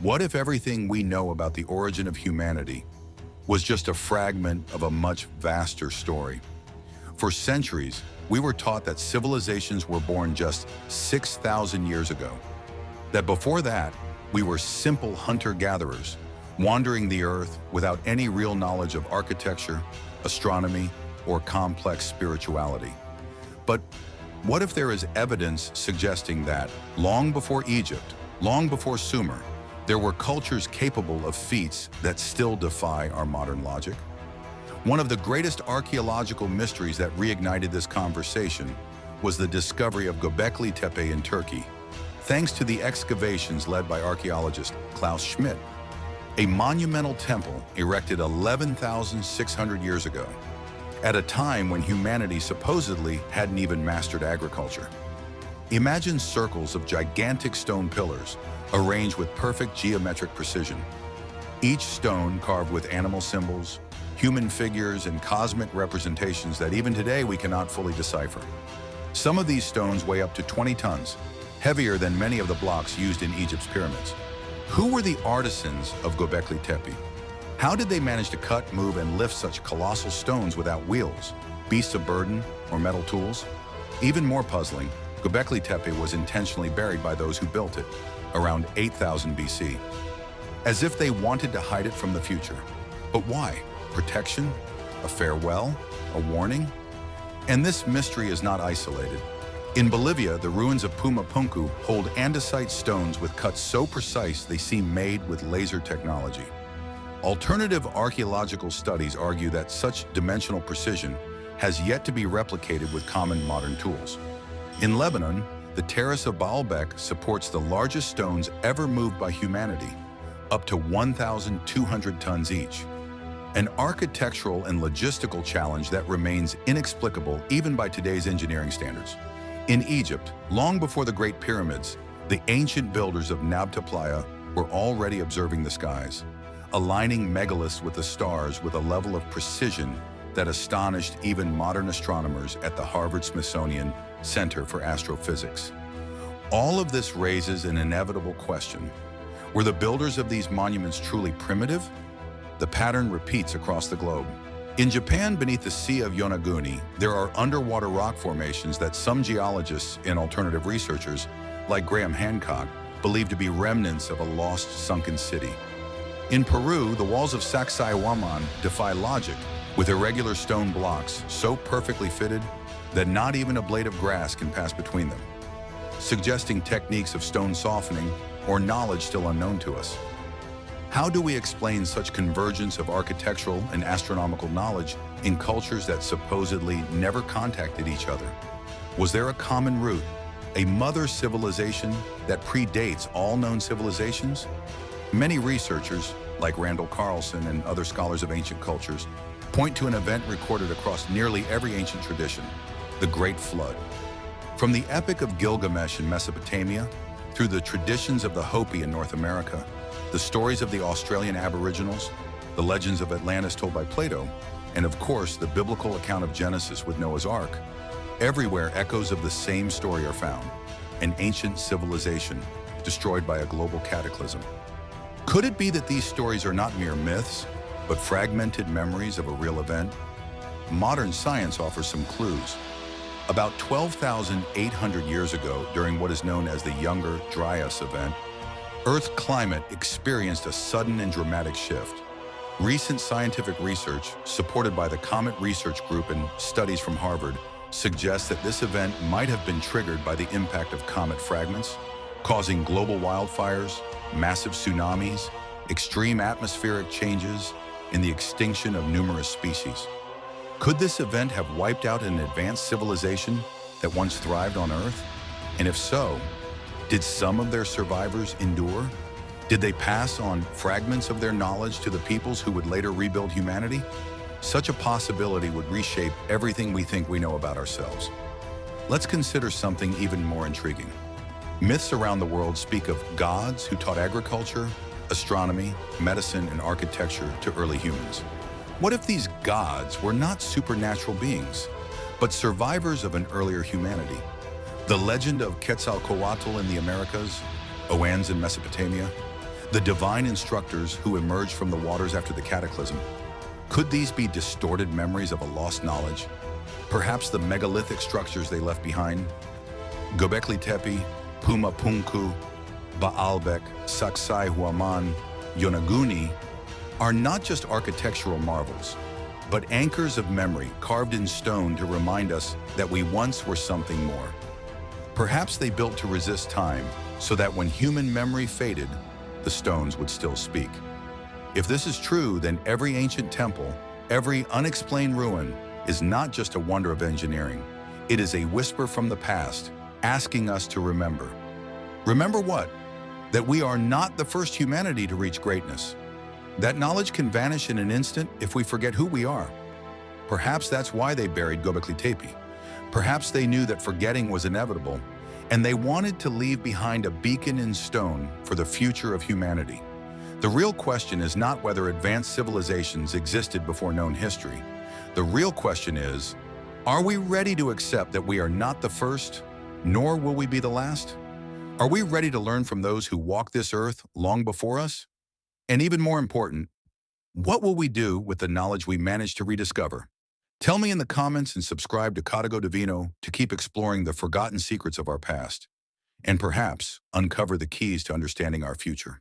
What if everything we know about the origin of humanity was just a fragment of a much vaster story? For centuries, we were taught that civilizations were born just 6,000 years ago. That before that, we were simple hunter-gatherers, wandering the earth without any real knowledge of architecture, astronomy, or complex spirituality. But what if there is evidence suggesting that, long before Egypt, long before Sumer, there were cultures capable of feats that still defy our modern logic? One of the greatest archaeological mysteries that reignited this conversation was the discovery of Göbekli Tepe in Turkey, thanks to the excavations led by archaeologist Klaus Schmidt, a monumental temple erected 11,600 years ago, at a time when humanity supposedly hadn't even mastered agriculture. Imagine circles of gigantic stone pillars arranged with perfect geometric precision, each stone carved with animal symbols, human figures, and cosmic representations that even today we cannot fully decipher. Some of these stones weigh up to 20 tons, heavier than many of the blocks used in Egypt's pyramids. Who were the artisans of Göbekli Tepe? How did they manage to cut, move, and lift such colossal stones without wheels, beasts of burden, or metal tools? Even more puzzling, Göbekli Tepe was intentionally buried by those who built it, around 8,000 BC, as if they wanted to hide it from the future. But why? Protection? A farewell? A warning? And this mystery is not isolated. In Bolivia, the ruins of Puma Punku hold andesite stones with cuts so precise they seem made with laser technology. Alternative archaeological studies argue that such dimensional precision has yet to be replicated with common modern tools. In Lebanon, the Terrace of Baalbek supports the largest stones ever moved by humanity, up to 1,200 tons each. An architectural and logistical challenge that remains inexplicable even by today's engineering standards. In Egypt, long before the Great Pyramids, the ancient builders of Nabta Playa were already observing the skies, aligning megaliths with the stars with a level of precision that astonished even modern astronomers at the Harvard-Smithsonian Center for Astrophysics. All of this raises an inevitable question. Were the builders of these monuments truly primitive? The pattern repeats across the globe. In Japan, beneath the Sea of Yonaguni, there are underwater rock formations that some geologists and alternative researchers, like Graham Hancock, believe to be remnants of a lost sunken city. In Peru, the walls of Sacsayhuamán defy logic, with irregular stone blocks so perfectly fitted that not even a blade of grass can pass between them, suggesting techniques of stone softening or knowledge still unknown to us. How do we explain such convergence of architectural and astronomical knowledge in cultures that supposedly never contacted each other? Was there a common root, a mother civilization that predates all known civilizations? Many researchers, like Randall Carlson and other scholars of ancient cultures, point to an event recorded across nearly every ancient tradition, the Great Flood. From the Epic of Gilgamesh in Mesopotamia, through the traditions of the Hopi in North America, the stories of the Australian Aboriginals, the legends of Atlantis told by Plato, and of course the biblical account of Genesis with Noah's Ark, everywhere echoes of the same story are found, an ancient civilization destroyed by a global cataclysm. Could it be that these stories are not mere myths, but fragmented memories of a real event? Modern science offers some clues. About 12,800 years ago, during what is known as the Younger Dryas event, Earth's climate experienced a sudden and dramatic shift. Recent scientific research, supported by the Comet Research Group and studies from Harvard, suggests that this event might have been triggered by the impact of comet fragments, causing global wildfires, massive tsunamis, extreme atmospheric changes, and the extinction of numerous species. Could this event have wiped out an advanced civilization that once thrived on Earth? And if so, did some of their survivors endure? Did they pass on fragments of their knowledge to the peoples who would later rebuild humanity? Such a possibility would reshape everything we think we know about ourselves. Let's consider something even more intriguing. Myths around the world speak of gods who taught agriculture, astronomy, medicine, and architecture to early humans. What if these gods were not supernatural beings, but survivors of an earlier humanity? The legend of Quetzalcoatl in the Americas, Oannes in Mesopotamia, The divine instructors who emerged from the waters after the cataclysm. Could these be distorted memories of a lost knowledge? Perhaps the megalithic structures they left behind? Göbekli Tepe, Puma Punku, Baalbek, Sacsayhuamán, Yonaguni are not just architectural marvels, but anchors of memory carved in stone to remind us that we once were something more. Perhaps they built to resist time, so that when human memory faded, the stones would still speak. If this is true, then every ancient temple, every unexplained ruin, is not just a wonder of engineering. It is a whisper from the past, asking us to remember. Remember what? That we are not the first humanity to reach greatness. That knowledge can vanish in an instant if we forget who we are. Perhaps that's why they buried Göbekli Tepe. Perhaps they knew that forgetting was inevitable, and they wanted to leave behind a beacon in stone for the future of humanity. The real question is not whether advanced civilizations existed before known history. The real question is, are we ready to accept that we are not the first, nor will we be the last? Are we ready to learn from those who walked this earth long before us? And even more important, what will we do with the knowledge we managed to rediscover? Tell me in the comments and subscribe to Código Divino to keep exploring the forgotten secrets of our past, and perhaps uncover the keys to understanding our future.